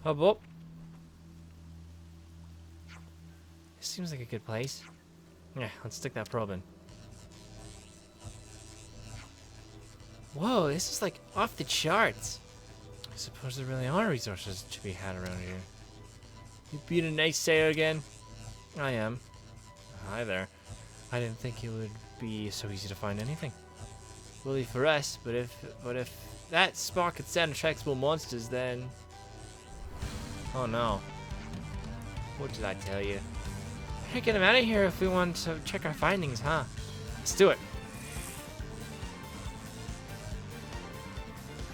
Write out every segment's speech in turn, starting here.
Hop up. This seems like a good place. Yeah, let's stick that probe in. Whoa, this is like off the charts. I suppose there really are resources to be had around here. You being a nice sailor again? I am. Hi there. I didn't think it would be so easy to find anything. Bully for us, but if that spark could send attractable monsters, then oh no. What did I tell you? Hey, get him out of here if we want to check our findings, huh? Let's do it.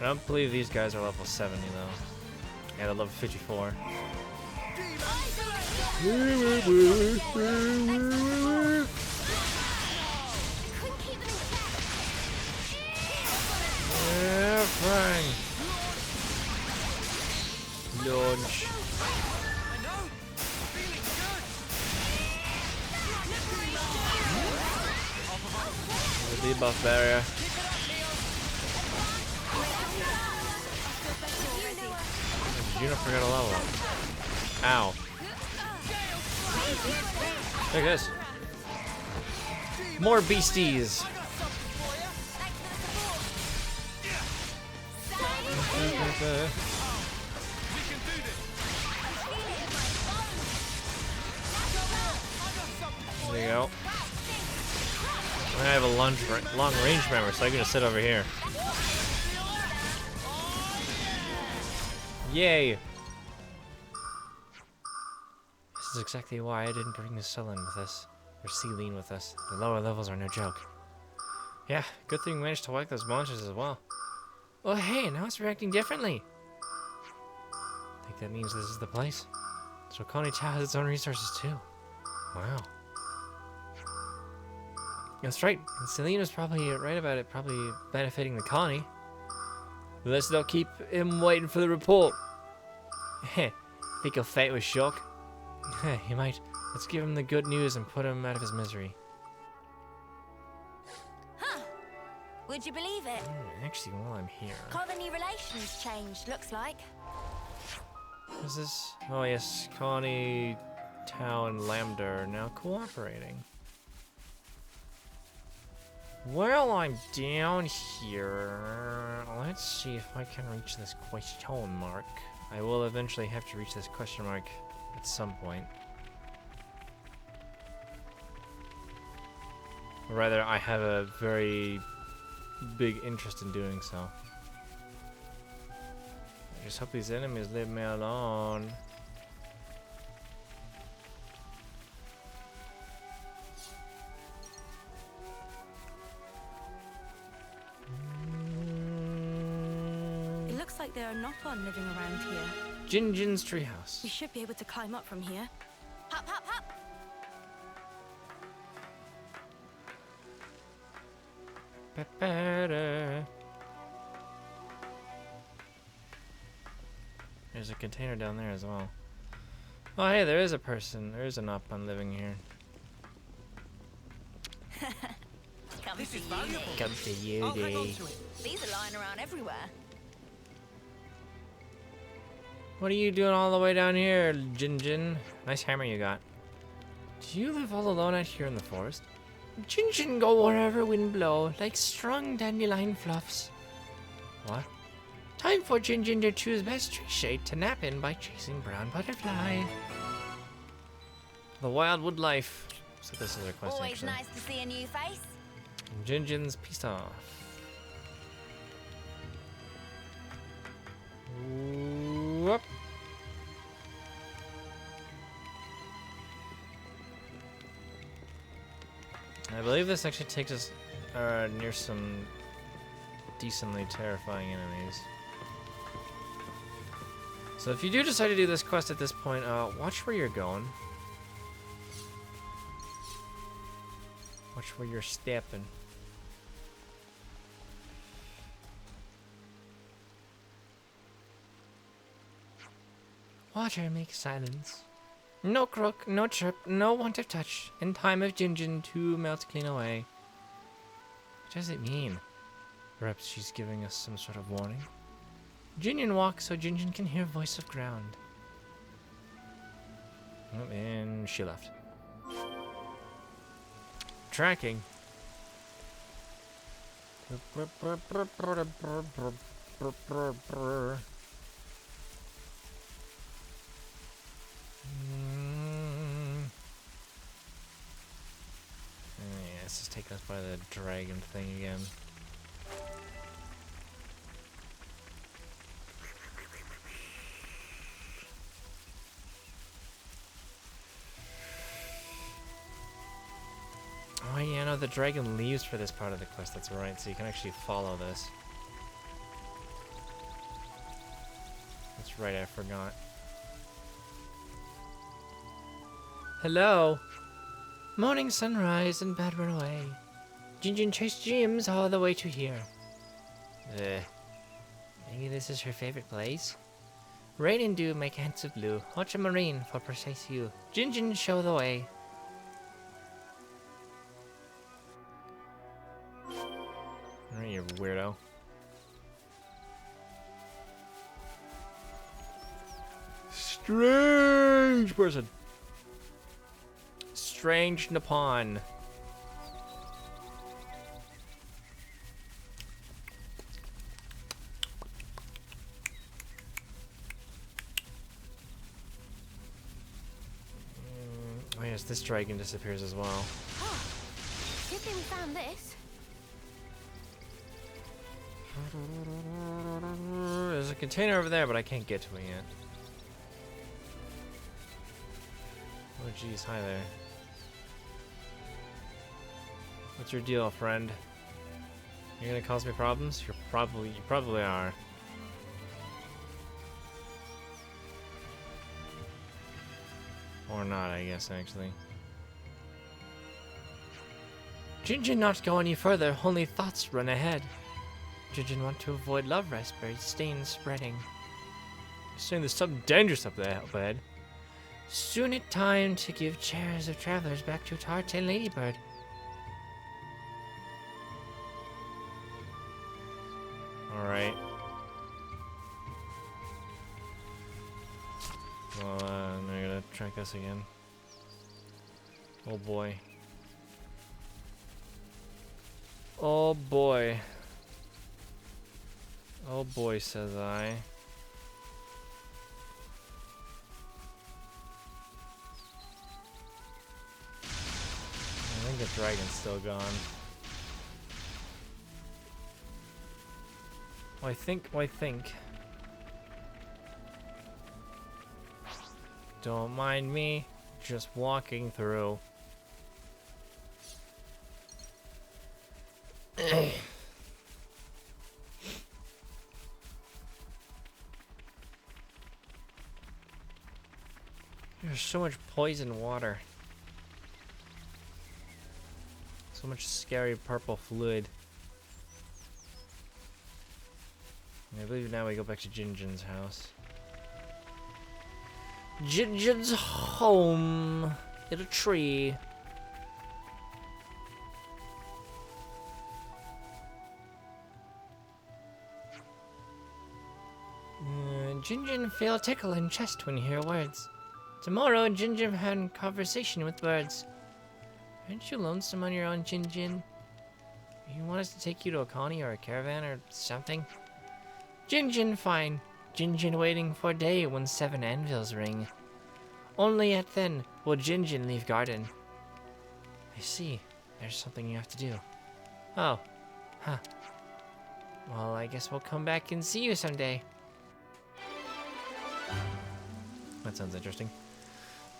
I don't believe these guys are level 70 though. Yeah, they're level 54. Yeah, fine. Launch. The debuff barrier. Juno forgot a level up. Ow. Look at this. More beasties. There you go. I have a long range member, so I'm gonna sit over here. Yay! This is exactly why I didn't bring the Sullen with us, or Celine with us. The lower levels are no joke. Yeah, good thing we managed to wipe those monsters as well. Oh hey, now it's reacting differently. I think that means this is the place. So Connie Town has its own resources too. Wow. That's right, and Celine was probably right about it, probably benefiting the Connie. Let's not keep him waiting for the report. Heh, think he'll fight with shock? Heh, he might. Let's give him the good news and put him out of his misery. Huh. Would you believe it? Actually, while I'm here... Colony relations changed, looks like. What's this? Oh yes, Connie, Town, and Lambda are now cooperating. Well, I'm down here. Let's see if I can reach this question mark. I will eventually have to reach this question mark at some point. Or rather, I have a very big interest in doing so. I just hope these enemies leave me alone. Looks like there are Nopon living around here. Jinjin's treehouse. We should be able to climb up from here. Hop, hop, hop! There's a container down there as well. Oh hey, there is a person. There is a Nopon living here. Come This to is you. valuable. Come to you, I'll hang on day. to it. These are lying around everywhere. What are you doing all the way down here, Jinjin? Nice hammer you got. Do you live all alone out here in the forest? Jinjin go wherever wind blow, like strong dandelion fluffs. What? Time for Jinjin to choose best tree shade to nap in by chasing brown butterfly. The wildwood life. So this is our quest Always actually. nice to see a new face. Jinjin's peace off. Whoop. I believe this actually takes us near some decently terrifying enemies. So if you do decide to do this quest at this point, watch where you're going. Watch where you're stepping. Water makes silence. No croak, no chirp, no want of touch. In time of Jinjin, two melts clean away. What does it mean? Perhaps she's giving us some sort of warning. Jinjin walks so Jinjin can hear voice of ground. Oh, and she left. Tracking. Yeah, let's just take us by the dragon thing again. Oh yeah, no, the dragon leaves for this part of the quest, that's right, so you can actually follow this. That's right, I forgot. Hello! Morning sunrise and bad run away. Jinjin chased Jims all the way to here. Maybe this is her favorite place? Rain and dew make hints of blue. Watch a marine for precise hue. Jinjin show the way. Alright, you weirdo. Strange person. Strange Nippon. Oh yes, this dragon disappears as well. Oh, good thing we found this. There's a container over there, but I can't get to it yet. Oh geez, hi there. What's your deal, friend? You're gonna cause me problems? You probably are. Or not, I guess, actually. Jinjin not go any further, only thoughts run ahead. Jinjin want to avoid love raspberry stains spreading. You're saying there's something dangerous up ahead. Soon it time to give chairs of travelers back to Tarte and Ladybird. Alright. Well, now you're gonna track us again. Oh boy. Oh boy. Oh boy, says I. I think the dragon's still gone. Oh, I think. Don't mind me, just walking through. There's so much poison water. So much scary purple fluid. And I believe now we go back to Jinjin's house. Jinjin's home in a tree. Jinjin feel tickle in chest when you hear words. Tomorrow, Jinjin had a conversation with birds. Aren't you lonesome on your own, Jinjin? You want us to take you to a colony or a caravan or something? Jinjin fine. Jinjin waiting for day when 7 anvils ring. Only at then will Jinjin leave garden. I see. There's something you have to do. Oh. Huh. Well, I guess we'll come back and see you someday. That sounds interesting.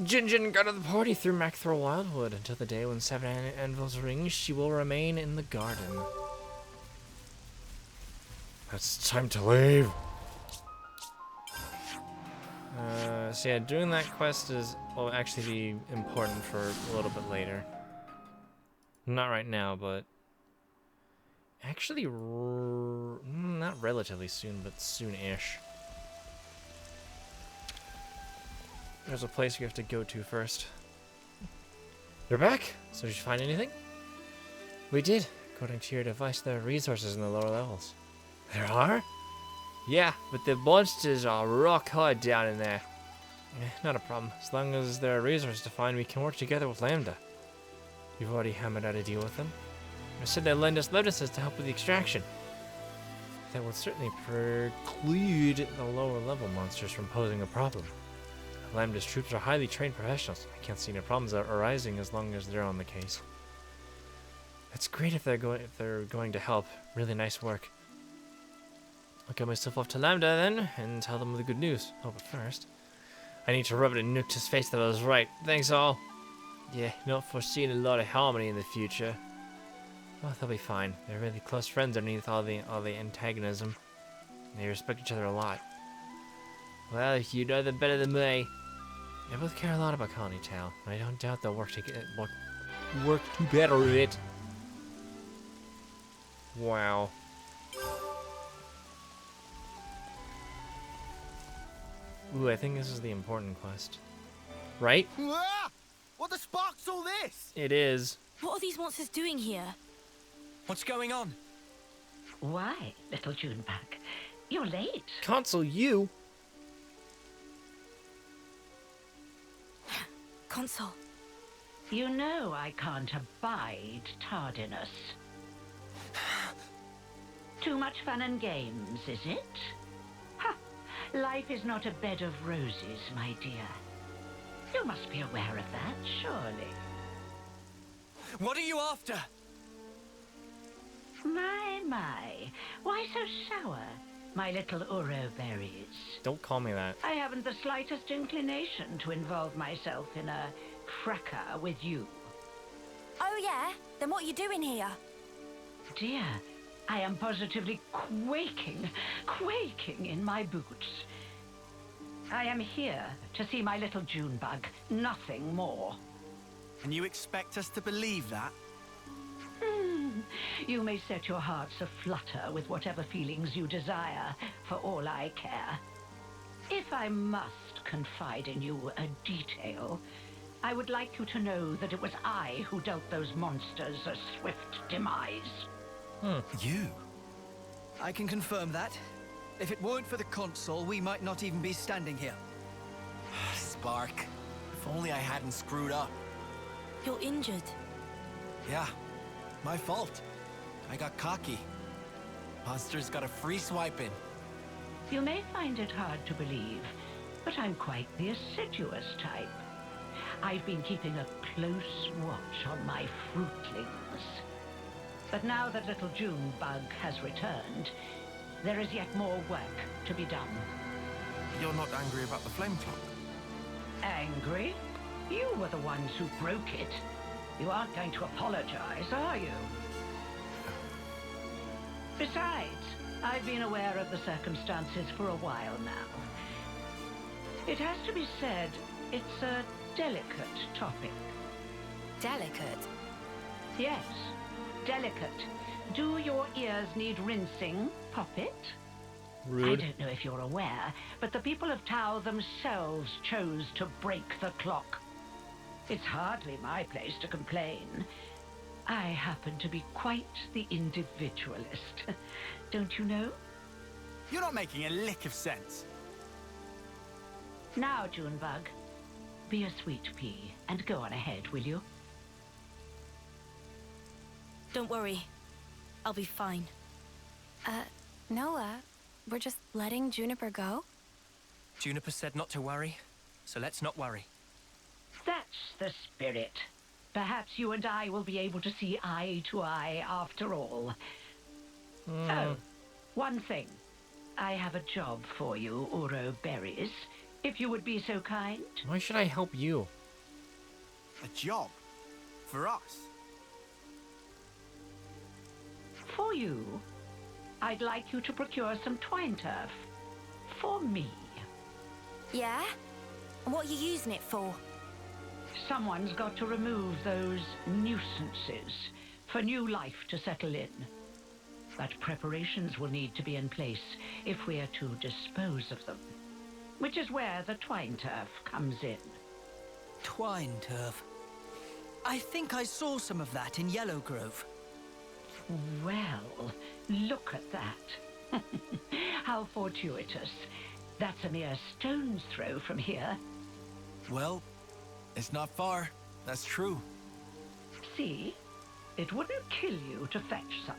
Jinjin got to the party through Macthro Wildwood. Until the day when 7 anvils ring, she will remain in the garden. It's time to leave. So yeah, doing that quest will actually be important for a little bit later. Not right now, but actually, not relatively soon, but soon-ish. There's a place you have to go to first. You're back? So did you find anything? We did. According to your device, there are resources in the lower levels. There are? Yeah, but the monsters are rock hard down in there. Not a problem. As long as there are resources to find, we can work together with Lambda. You've already hammered out a deal with them. I said they'd lend us lotuses to help with the extraction. That would certainly preclude the lower level monsters from posing a problem. Lambda's troops are highly trained professionals. I can't see no problems arising as long as they're on the case. That's great if they're going to help. Really nice work. I'll get myself off to Lambda then and tell them the good news. Oh, but first, I need to rub it in Nukta's face that I was right. Thanks all. Yeah, not foreseeing a lot of harmony in the future. Oh, they'll be fine. They're really close friends underneath all the antagonism. They respect each other a lot. Well, you know them better than me. They both care a lot about Colony Town. I don't doubt they'll work to better it. Wow. Ooh, I think this is the important quest. Right? Ah! What the spark's all this? It is. What are these monsters doing here? What's going on? Why, little Junebug? You're late. Console you? Console. You know I can't abide tardiness. Too much fun and games, is it? Ha! Life is not a bed of roses, my dear. You must be aware of that, surely. What are you after? My. Why so sour, my little Uro berries? Don't call me that. I haven't the slightest inclination to involve myself in a fracas with you. Oh yeah? Then what are you doing here? Dear, I am positively quaking in my boots. I am here to see my little Junebug, nothing more. And you expect us to believe that? You may set your hearts aflutter with whatever feelings you desire, for all I care. If I must confide in you a detail, I would like you to know that it was I who dealt those monsters a swift demise. You? I can confirm that. If it weren't for the console, we might not even be standing here. Spark. If only I hadn't screwed up. You're injured. Yeah, my fault. I got cocky. Monsters got a free swipe in. You may find it hard to believe, but I'm quite the assiduous type. I've been keeping a close watch on my fruitlings. But now that little Junebug has returned, there is yet more work to be done. You're not angry about the flame clock? Angry? You were the ones who broke it. You aren't going to apologize, are you? Besides, I've been aware of the circumstances for a while now. It has to be said, it's a delicate topic. Delicate? Yes, delicate. Do your ears need rinsing, Poppet? Rude. I don't know if you're aware, but the people of Tau themselves chose to break the clock. It's hardly my place to complain. I happen to be quite the individualist. Don't you know? You're not making a lick of sense. Now, Junebug, be a sweet pea and go on ahead, will you? Don't worry. I'll be fine. Noah, we're just letting Juniper go? Juniper said not to worry, so let's not worry. That's the spirit. Perhaps you and I will be able to see eye to eye after all. Oh, one thing. I have a job for you, Uro Berries, if you would be so kind. Why should I help you? A job? For us? For you, I'd like you to procure some twine turf. For me. Yeah? And what are you using it for? Someone's got to remove those nuisances for new life to settle in. But preparations will need to be in place if we are to dispose of them. Which is where the twine turf comes in. Twine turf. I think I saw some of that in Yellow Grove. Well, look at that. How fortuitous. That's a mere stone's throw from here. Well, it's not far. That's true. See? It wouldn't kill you to fetch some.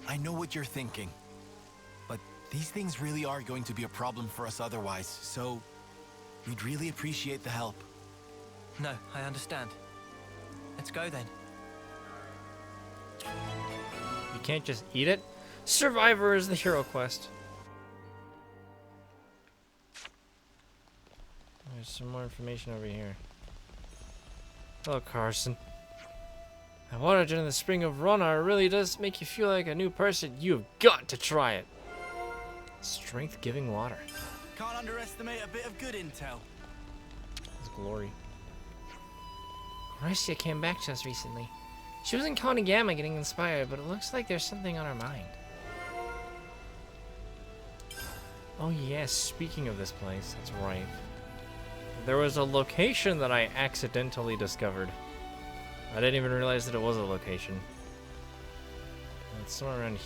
I know what you're thinking. But these things really are going to be a problem for us otherwise, so we'd really appreciate the help. No, I understand. Let's go then. You can't just eat it? Survivor is the hero quest. There's some more information over here. Hello, Carson. The water in the spring of Ronar really does make you feel like a new person. You've got to try it. Strength-giving water. Can't underestimate a bit of good intel. It's glory. Gracia came back to us recently. She was in Konigama getting inspired, but it looks like there's something on her mind. Oh yes, speaking of this place, that's right. There was a location that I accidentally discovered. I didn't even realize that it was a location. It's somewhere around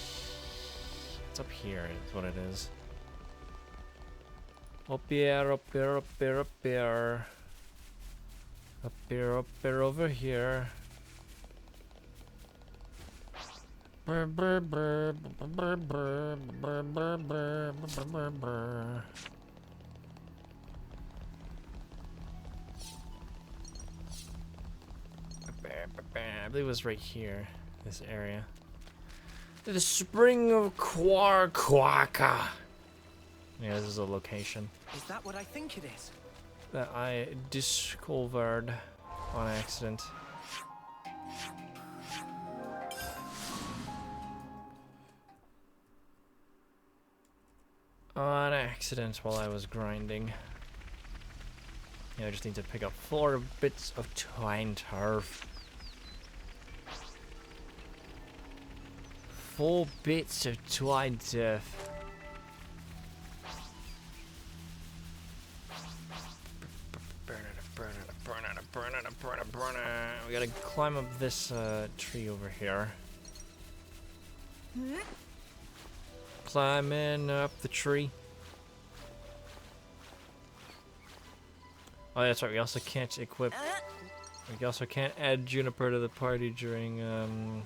it's up here, is what it is. Up here, up here, up here, up here. Up here, over here. Brr, brr, brr, brr, brr, brr, brr, brr, brr, brr. I believe it was right here, this area. The Spring of Quaka. Yeah, this is a location Is that what I think it is? that I discovered on accident. On accident while I was grinding. Yeah, I just need to pick up 4 bits of twine turf. 4 bits of twine turf. We gotta climb up this tree over here. Climbing up the tree. Oh, that's right. We also can't equip. We also can't add Juniper to the party during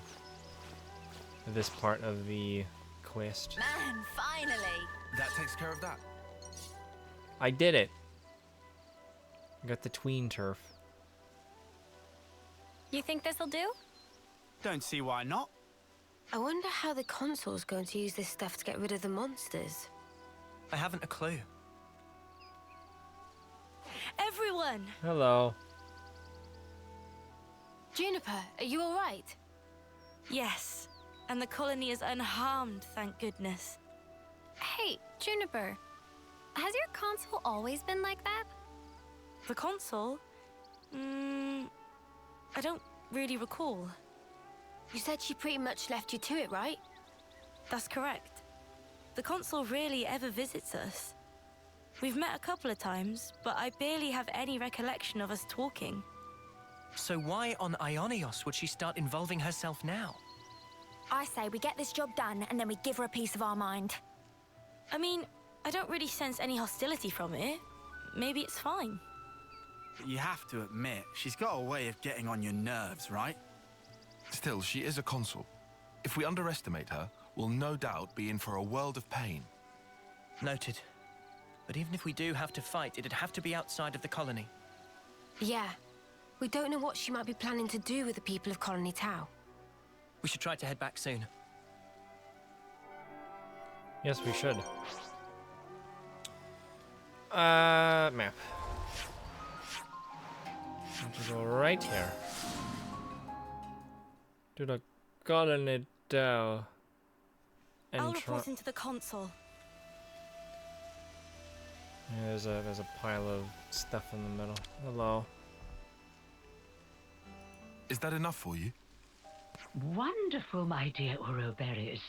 this part of the quest. Man, finally! That takes care of that. I did it. I got the tween turf. You think this'll do? Don't see why not. I wonder how the console's going to use this stuff to get rid of the monsters. I haven't a clue. Everyone! Hello. Juniper, are you all right? Yes, and the colony is unharmed, thank goodness. Hey, Juniper, has your console always been like that? The console? I don't really recall. You said she pretty much left you to it, right? That's correct. The console rarely ever visits us. We've met a couple of times, but I barely have any recollection of us talking. So why on Ionios would she start involving herself now? I say we get this job done and then we give her a piece of our mind. I mean, I don't really sense any hostility from it. Maybe it's fine. But you have to admit, she's got a way of getting on your nerves, right? Still, she is a consul. If we underestimate her, we'll no doubt be in for a world of pain. Noted. But even if we do have to fight, it'd have to be outside of the colony. Yeah. We don't know what she might be planning to do with the people of Colony Tau. We should try to head back soon. Yes, we should. Map. Have to go right here. To the colony Tau. I'll report into the console. Yeah, there's a pile of stuff in the middle. Hello. Is that enough for you? Wonderful, my dear Uroberries.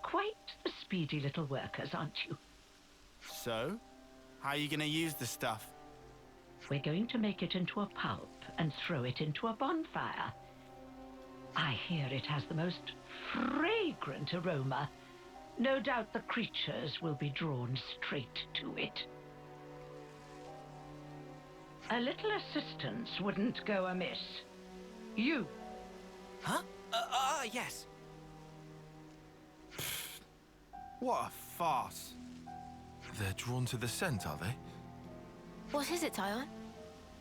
Quite the speedy little workers, aren't you? So, how are you gonna use the stuff? We're going to make it into a pulp and throw it into a bonfire. I hear it has the most fragrant aroma. No doubt the creatures will be drawn straight to it. A little assistance wouldn't go amiss. You. Huh? Yes. What a farce. They're drawn to the scent, are they? What is it, Tyon?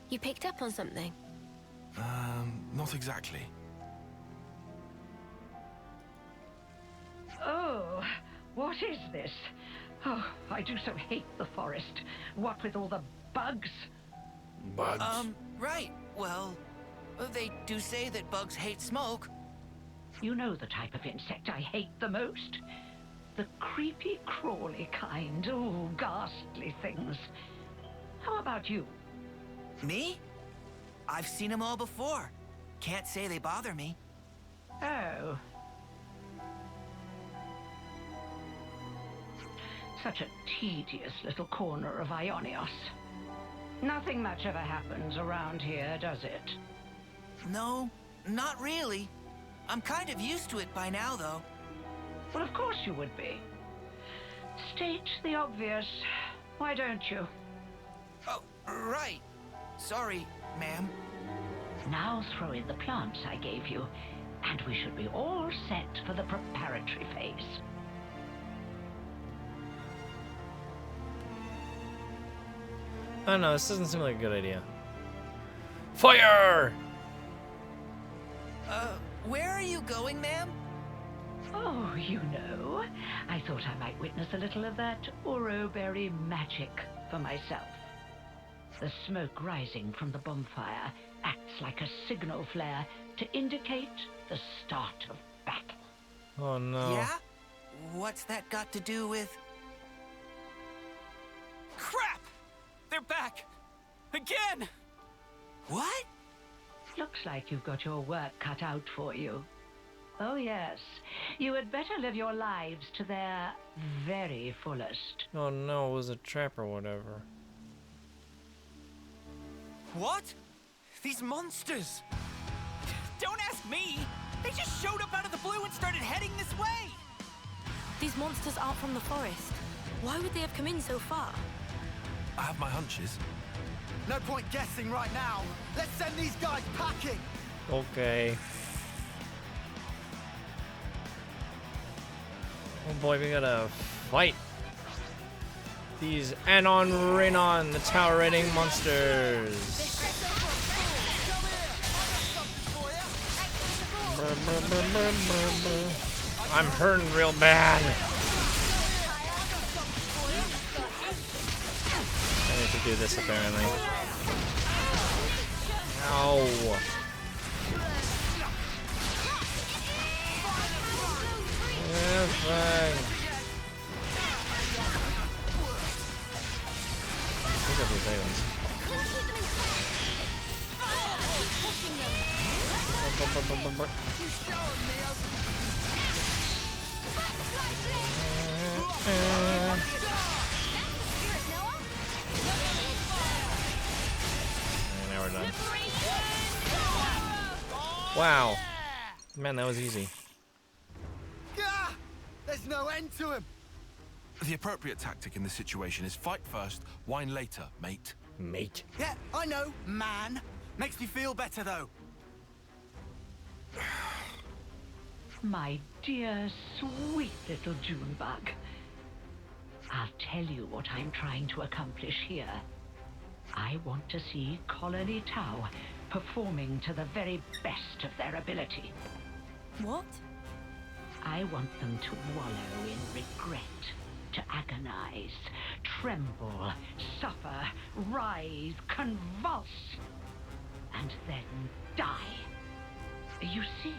You picked up on something? Not exactly. Oh, what is this? Oh, I do so hate the forest. What with all the bugs? Bugs. Right. Well, they do say that bugs hate smoke. You know the type of insect I hate the most? The creepy, crawly kind. Oh, ghastly things. How about you? Me? I've seen them all before. Can't say they bother me. Oh. Such a tedious little corner of Ionios. Nothing much ever happens around here, does it? No, not really. I'm kind of used to it by now, though. Well, of course you would be. State the obvious. Why don't you? Oh, right. Sorry, ma'am. Now throw in the plants I gave you, and we should be all set for the preparatory phase. I don't know, this doesn't seem like a good idea. Fire! Where are you going, ma'am? Oh, you know, I thought I might witness a little of that Ouroberry magic for myself. The smoke rising from the bonfire acts like a signal flare to indicate the start of battle. Oh no. Yeah? What's that got to do with... Crap! They're back! Again! What? Looks like you've got your work cut out for you. Oh yes, you had better live your lives to their very fullest. Oh no, it was a trap or whatever. What? These monsters! Don't ask me! They just showed up out of the blue and started heading this way! These monsters aren't from the forest. Why would they have come in so far? I have my hunches. No point guessing right now. Let's send these guys packing. Okay. Oh boy, we gotta fight these Anon Rhinon, the tower raiding monsters. I'm hurting real bad. I need to do this apparently. Ow. Yeah, fine. Pick up these items. And now we're done. Wow. Man, that was easy. Gah! There's no end to him. The appropriate tactic in this situation is fight first, whine later, mate. Mate. Yeah, I know, man. Makes me feel better, though. My dear, sweet little Junebug. I'll tell you what I'm trying to accomplish here. I want to see Colony Tau performing to the very best of their ability. What? I want them to wallow in regret, to agonize, tremble, suffer, writhe, convulse, and then die. You see,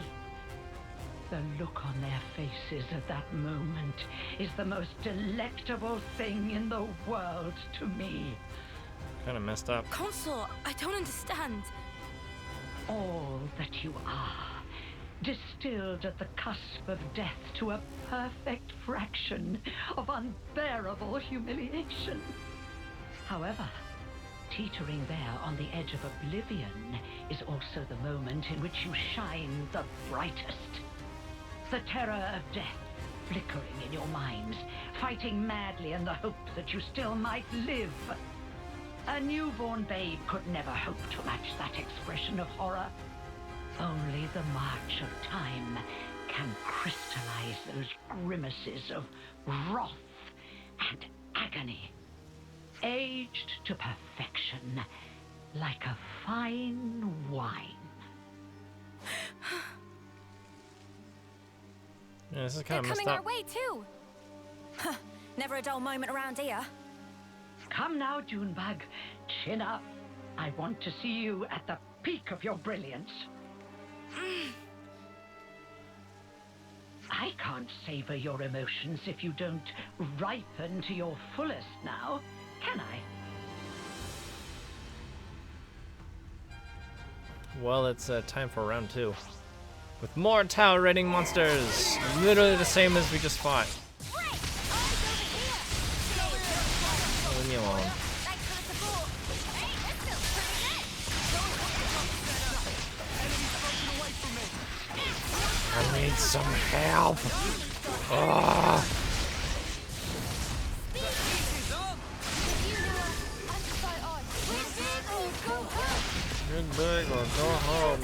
the look on their faces at that moment is the most delectable thing in the world to me. Kind of messed up. Consort, I don't understand. All that you are, distilled at the cusp of death to a perfect fraction of unbearable humiliation. However, teetering there on the edge of oblivion is also the moment in which you shine the brightest. The terror of death flickering in your minds, fighting madly in the hope that you still might live. A newborn babe could never hope to match that expression of horror. Only the march of time can crystallize those grimaces of wrath and agony, aged to perfection like a fine wine. Yeah, this is They're kind of messed coming our up. way, too. Never a dull moment around here. Come now, Junebug. Chin up. I want to see you at the peak of your brilliance. I can't savor your emotions if you don't ripen to your fullest now, can I? Well, it's time for round 2. With more tower raiding monsters! Literally the same as we just fought. Oh, leave me alone. I need some help! Oh. Get big or go home.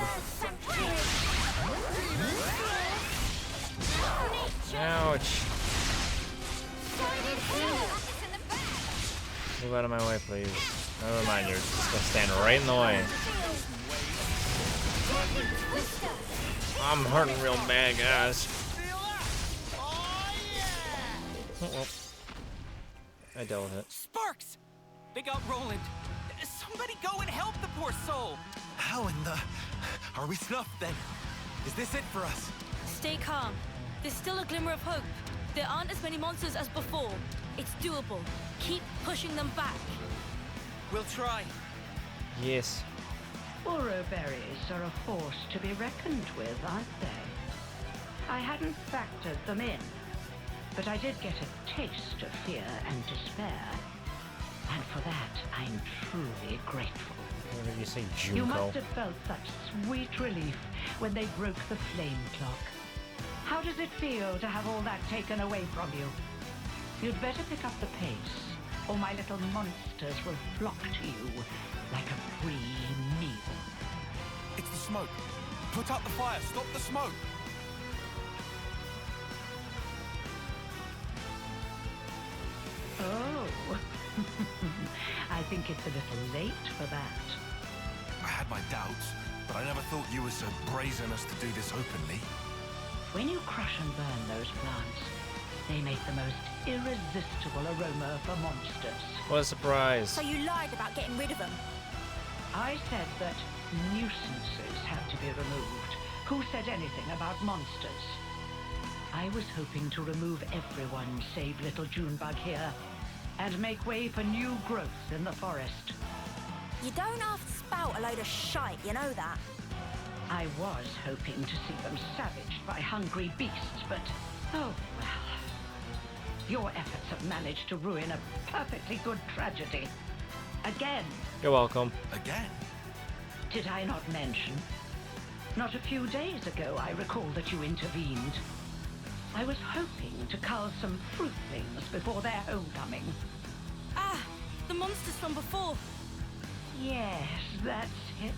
Ouch. Move out of my way, please. Never mind, you're just gonna stand right in the way. I'm hurting real bad, guys. Oh. I dealt with it. Sparks! They got Roland. Somebody go and help the poor soul. How in the... Are we snuffed then? Is this it for us? Stay calm. There's still a glimmer of hope. There aren't as many monsters as before. It's doable. Keep pushing them back. We'll try. Yes. Uro berries are a force to be reckoned with, aren't they? I hadn't factored them in, but I did get a taste of fear and despair. And for that, I'm truly grateful. What did you say, You Junko? must have felt such sweet relief when they broke the flame clock. How does it feel to have all that taken away from you? You'd better pick up the pace, or my little monsters will flock to you like a free meal. It's the smoke. Put out the fire. Stop the smoke. Oh, I think it's a little late for that. I had my doubts, but I never thought you were so brazen as to do this openly. When you crush and burn those plants, they make the most irresistible aroma for monsters. What a surprise. So you lied about getting rid of them. I said that nuisances had to be removed. Who said anything about monsters? I was hoping to remove everyone save little Junebug here, and make way for new growth in the forest. You don't have to spout a load of shite, you know that. I was hoping to see them savaged by hungry beasts, but oh well. Your efforts have managed to ruin a perfectly good tragedy. Again. You're welcome. Again? Did I not mention? Not a few days ago, I recall that you intervened. I was hoping to cull some fruitlings before their homecoming. Ah, the monsters from before. Yes, that's it.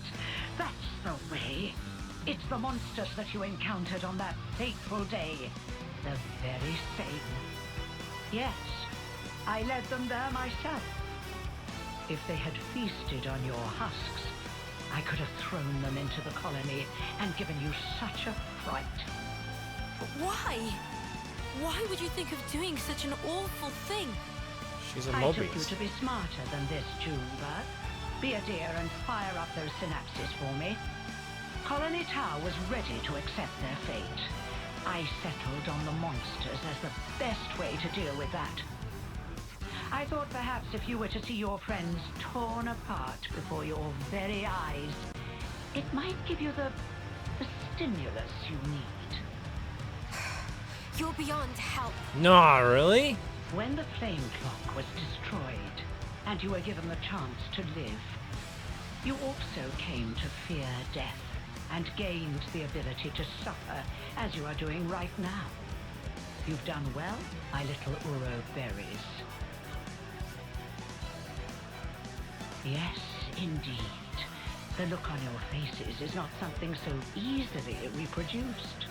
That's the way. It's the monsters that you encountered on that fateful day. The very same. Yes, I led them there myself. If they had feasted on your husks, I could have thrown them into the colony and given you such a fright. But why? Why would you think of doing such an awful thing? She's a I took you Mobius. to be smarter than this, Junebug. Be a dear and fire up those synapses for me. Colony Tower was ready to accept their fate. I settled on the monsters as the best way to deal with that. I thought perhaps if you were to see your friends torn apart before your very eyes, it might give you the stimulus you need. You're beyond help. No, really? When the flame clock was destroyed, and you were given the chance to live, you also came to fear death, and gained the ability to suffer, as you are doing right now. You've done well, my little Uro berries. Yes, indeed. The look on your faces is not something so easily reproduced.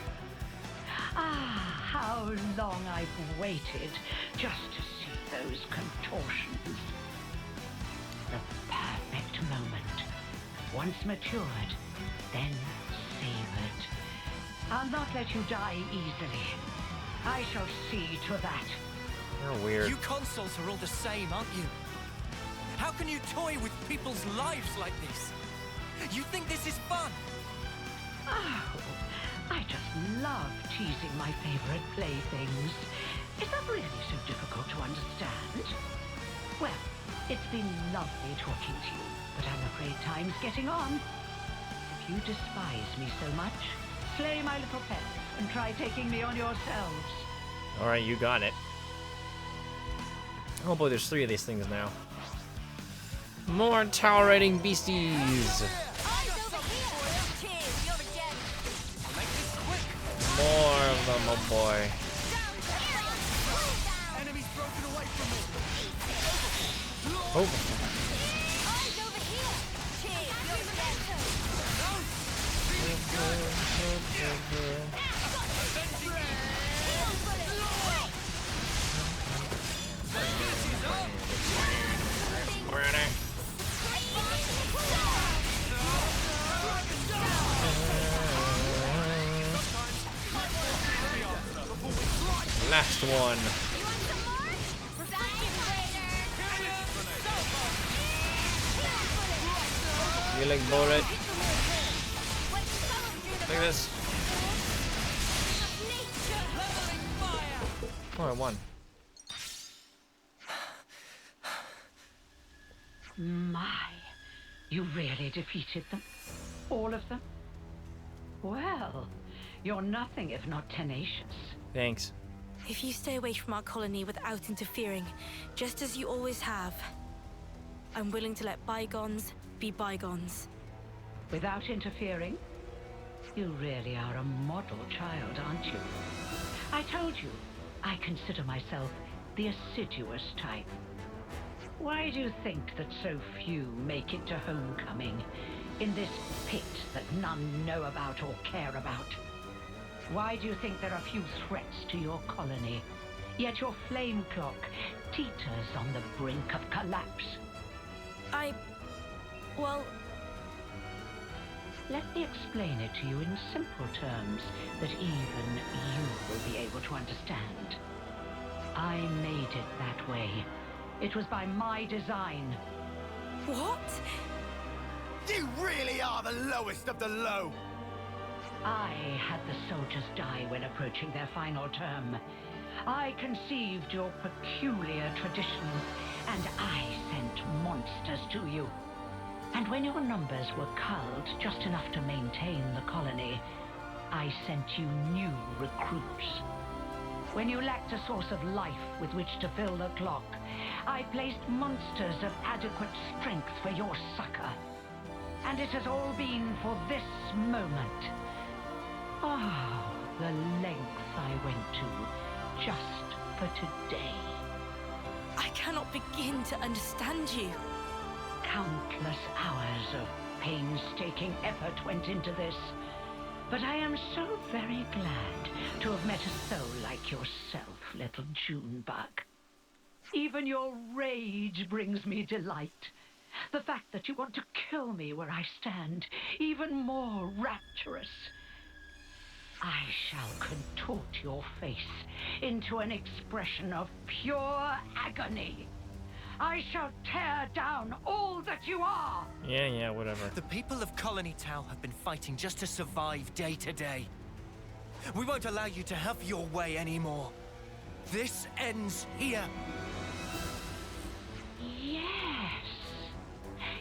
Ah, how long I've waited just to see those contortions. The perfect moment. Once matured, then savored. I'll not let you die easily. I shall see to that. You're weird. You consoles are all the same, aren't you? How can you toy with people's lives like this? You think this is fun? Oh, I just love teasing my favorite playthings. Is that really so difficult to understand? Well, it's been lovely talking to you, but I'm afraid time's getting on. If you despise me so much, slay my little pets and try taking me on yourselves. Alright, you got it. Oh boy, there's 3 of these things now. More tolerating beasties! More of them, oh boy. Enemies broken away from me. Oh. Last one. Healing bullet. Take this. Oh, I won. My, you really defeated them? All of them? Well, you're nothing if not tenacious. Thanks. If you stay away from our colony without interfering, just as you always have, I'm willing to let bygones be bygones. Without interfering? You really are a model child, aren't you? I told you, I consider myself the assiduous type. Why do you think that so few make it to homecoming in this pit that none know about or care about? Why do you think there are few threats to your colony, yet your flame clock teeters on the brink of collapse? Well... Let me explain it to you in simple terms that even you will be able to understand. I made it that way. It was by my design. What? You really are the lowest of the low! I had the soldiers die when approaching their final term. I conceived your peculiar traditions, and I sent monsters to you. And when your numbers were culled just enough to maintain the colony, I sent you new recruits. When you lacked a source of life with which to fill the clock, I placed monsters of adequate strength for your succor. And it has all been for this moment. Oh, the lengths I went to just for today. I cannot begin to understand you. Countless hours of painstaking effort went into this. But I am so very glad to have met a soul like yourself, little Junebug. Even your rage brings me delight. The fact that you want to kill me where I stand, even more rapturous. I shall contort your face into an expression of pure agony. I shall tear down all that you are! Yeah, whatever. The people of Colony Tau have been fighting just to survive day to day. We won't allow you to have your way anymore. This ends here.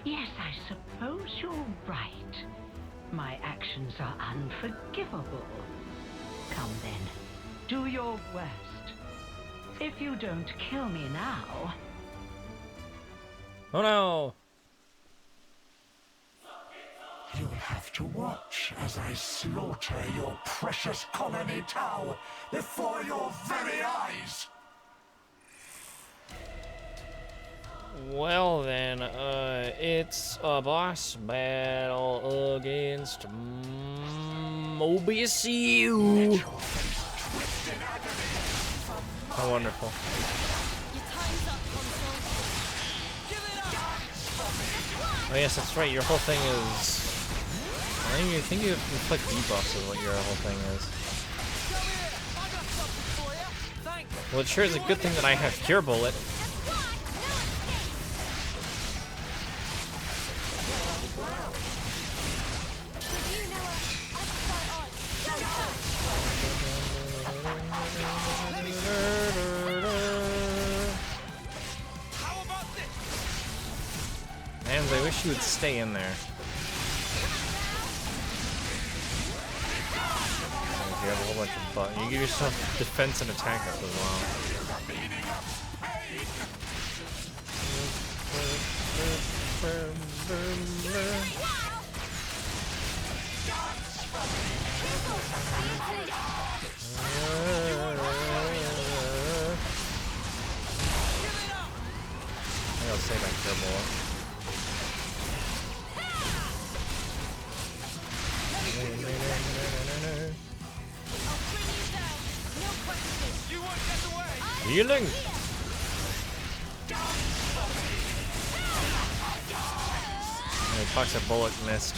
Yes, I suppose you're right. My actions are unforgivable. Come then, do your worst. If you don't kill me now... Oh no! You'll have to watch as I slaughter your precious colony Tau before your very eyes! Well then, It's a boss battle against Mobius U. How wonderful. Oh yes, that's right. Your whole thing is. I think you inflict debuffs is what your whole thing is. Well, it sure is a good thing that I have Cure Bullet. Man, I wish you would stay in there. You have a whole bunch of buttons. You give yourself defense and attack up as well. I'll save that Cure Bullet. Healing! The toxic bullet missed.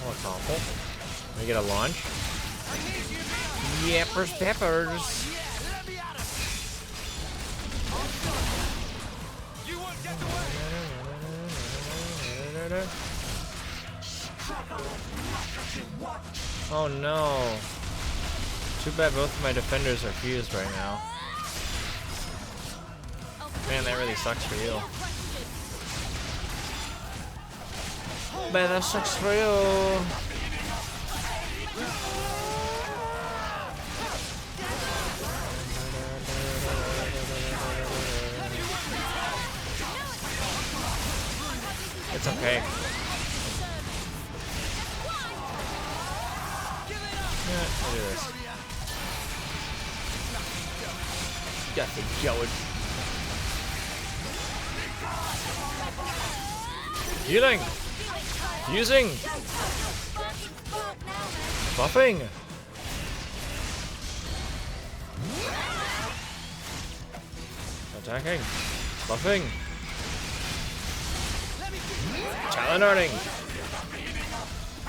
Oh, it's awful. We get a launch. Yappers peppers. Oh no. Too bad both of my defenders are fused right now. Man, that really sucks for you. Man, that sucks for you. It's okay. Yeah, I'll do this. Got the going. Healing! Using! Buffing! Attacking! Buffing! Talon darting!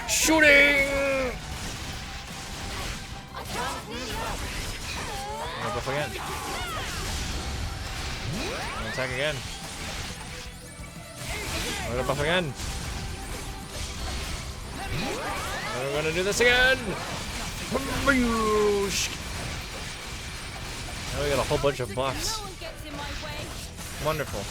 Shooting! Buff again. Attack again. We're gonna buff again. We're gonna do this again. Now we got a whole bunch of buffs. Wonderful.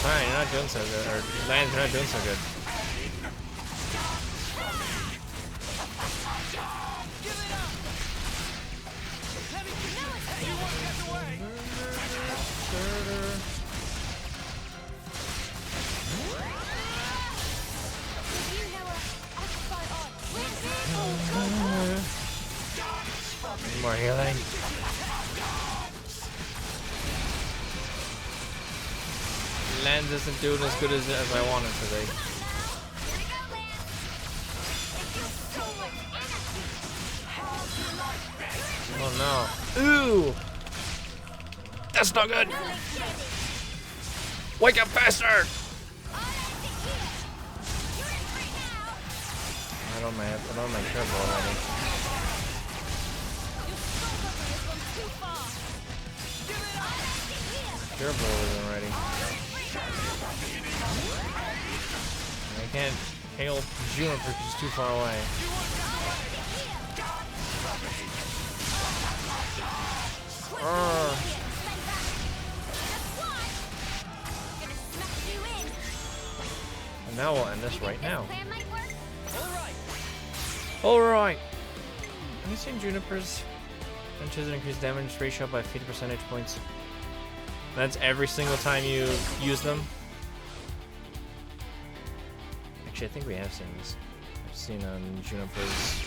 Fine, you're not doing so good. Or Lions, you're not doing so good. More healing. Land isn't doing as good as I want it to be. Oh no. Ooh! That's not good! Wake up faster! I don't have my turbo already. Turbo isn't ready. I can't hail Juniper because she's too far away. And now we'll end this right now. Alright. Have you seen Juniper's? Punches increase damage ratio by 50 percentage points. That's every single time you use them. Actually, I think we have seen this. I've seen on Juniper's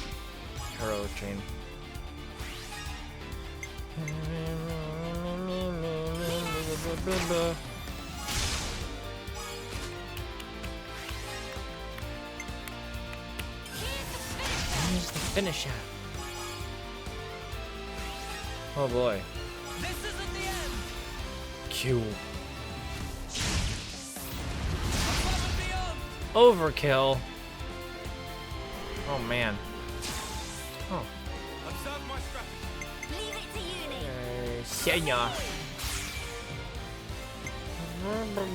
heroic chain. Here's the finisher. Oh boy. This isn't the end. Q. Overkill. Oh man. Oh. Observe my strategy. Leave it to Uni. Senya. I'll take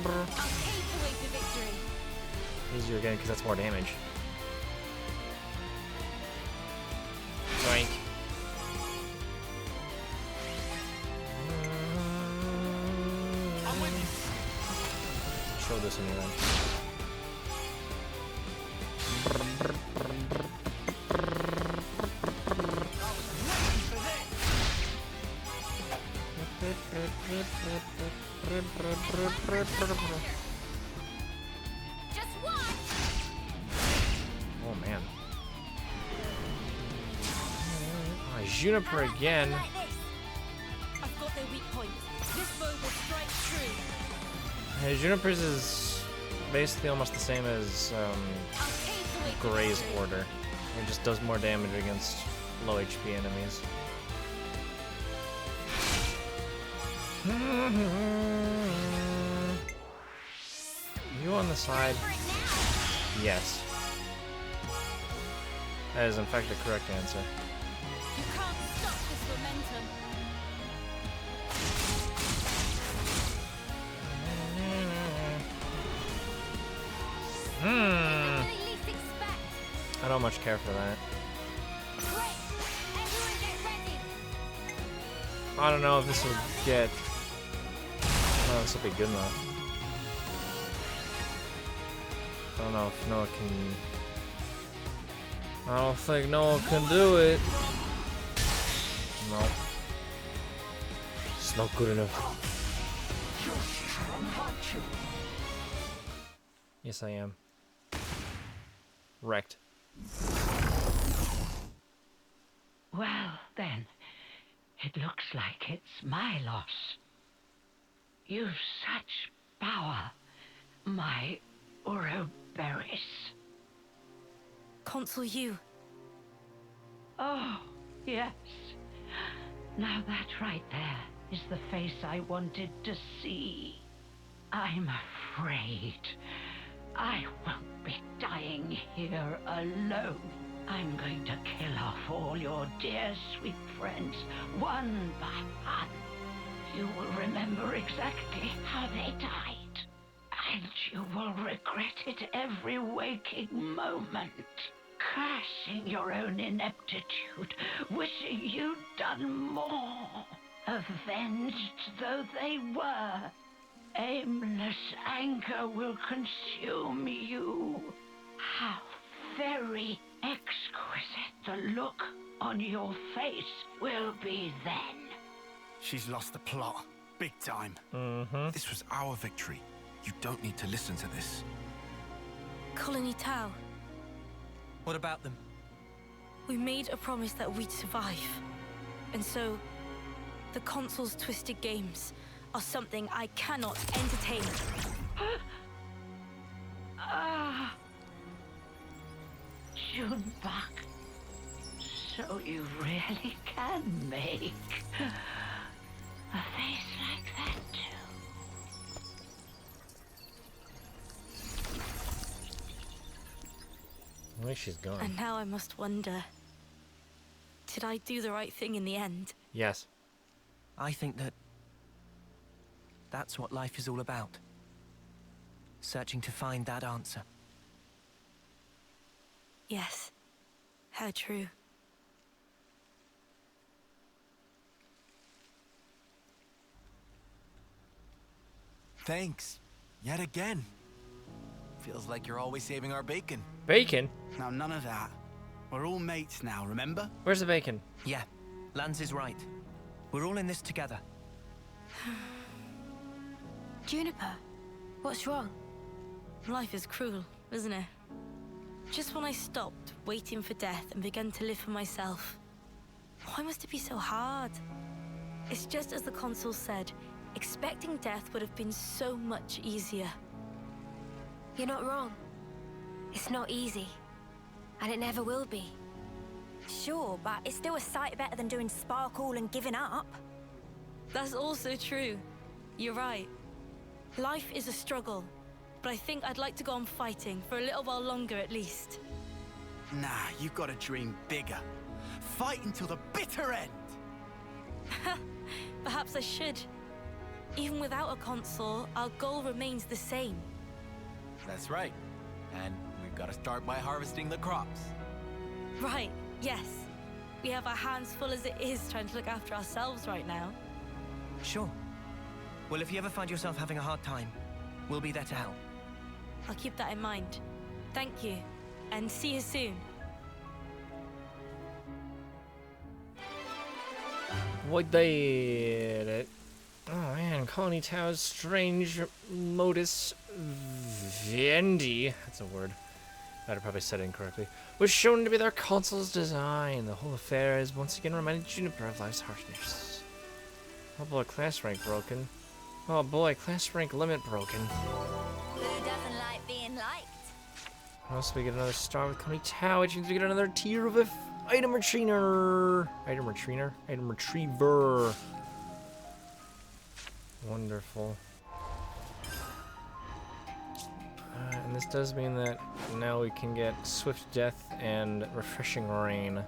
away the victory. Easier again because that's more damage. Doink. I'm with you. Show this anyway. Just watch. Oh man. Juniper again. Like this. I've got their weak point. This bow will strike true. Juniper's is basically almost the same as I'll take away the Gray's victory. order. It just does more damage against low HP enemies. You on the side? For it now. Yes. That is in fact the correct answer. You can't stop this momentum. Hmm. What they least expect. I don't much care for that. Great. Everyone get ready. I don't know if this will get. Oh, this will be good enough. I don't know if Noah can. I don't think Noah can do it. No. It's not good enough. Yes, I am. Wrecked. Well, then, it looks like it's my loss. You've such power, my Ouroboros. Consul you. Oh, yes. Now that right there is the face I wanted to see. I'm afraid I won't be dying here alone. I'm going to kill off all your dear sweet friends, one by one. You will remember exactly how they died, and you will regret it every waking moment. Cursing your own ineptitude, wishing you'd done more. Avenged though they were, aimless anger will consume you. How very exquisite the look on your face will be then. She's lost the plot. Big time. This was our victory. You don't need to listen to this. Colony Tau. What about them? We made a promise that we'd survive. And so, the Consul's twisted games are something I cannot entertain. Ah, Junebug. So you really can make a face like that too. At least she's gone. And now I must wonder, did I do the right thing in the end? Yes. I think that's what life is all about. Searching to find that answer. Yes. How true. Thanks. Yet again. Feels like you're always saving our bacon. Bacon? Now, none of that. We're all mates now, remember? Where's the bacon? Yeah, Lance is right. We're all in this together. Juniper, what's wrong? Life is cruel, isn't it? Just when I stopped waiting for death and began to live for myself, why must it be so hard? It's just as the consul said, expecting death would have been so much easier. You're not wrong. It's not easy. And it never will be. Sure, but it's still a sight better than doing sparkle and giving up. That's also true. You're right. Life is a struggle, but I think I'd like to go on fighting for a little while longer at least. Nah, you gotta dream bigger. Fight until the bitter end! Perhaps I should. Even without a consul, our goal remains the same. That's right. And we've got to start by harvesting the crops. Right, yes. We have our hands full as it is trying to look after ourselves right now. Sure. Well, if you ever find yourself having a hard time, we'll be there to help. I'll keep that in mind. Thank you, and see you soon. What did it? Oh man, Colony Tower's strange modus vivendi, that's a word, I'd have probably said it incorrectly, was shown to be their consul's design. The whole affair has once again reminded Juniper of life's harshness. Oh boy, class rank broken. Oh boy, class rank limit broken. Who doesn't like being liked? Also, we get another star with Colony Tower, which means we get another tier of item retriever. Item retriever? Item retriever. Wonderful. And this does mean that now we can get Swift Death and Refreshing Rain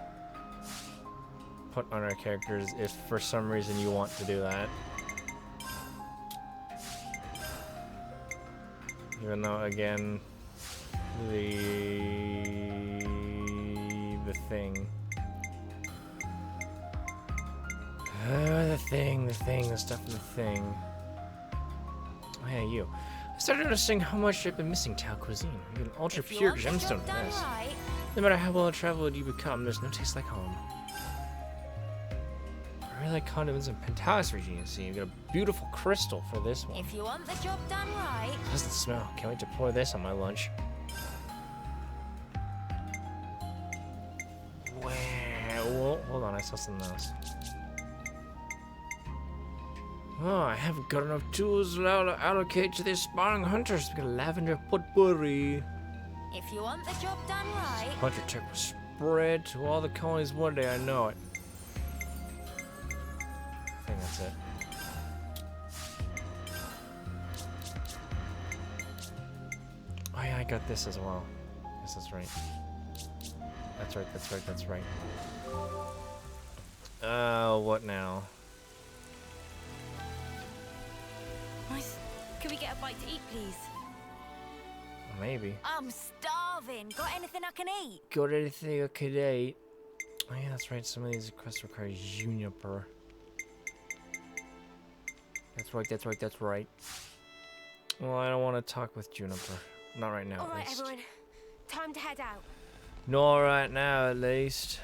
put on our characters if for some reason you want to do that. Even though, again, the thing. The stuff in the thing. Oh yeah, you. I started noticing how much I've been missing Tao cuisine. You get an ultra pure gemstone for this. Right. No matter how well traveled you become, there's no taste like home. I really like condiments and Pentalis Regency. You get a beautiful crystal for this one. If you want the job done right. Doesn't smell. Can't wait to pour this on my lunch. Whoa, hold on, I saw something else. Oh, I haven't got enough tools to allocate to the aspiring hunters to get a lavender potpourri. If you want the job done right. Hunter tech will spread to all the colonies one day, I know it. I think that's it. Oh yeah, I got this as well. Yes, that's right. That's right. What now? Nice. Could we get a bite to eat, please? Maybe. I'm starving. Got anything I can eat? Got anything I could eat? Oh yeah, that's right. Some of these quests require Juniper. That's right. Well, I don't want to talk with Juniper. Not right now, All right, at least. everyone. Time to head out. Not right now, at least.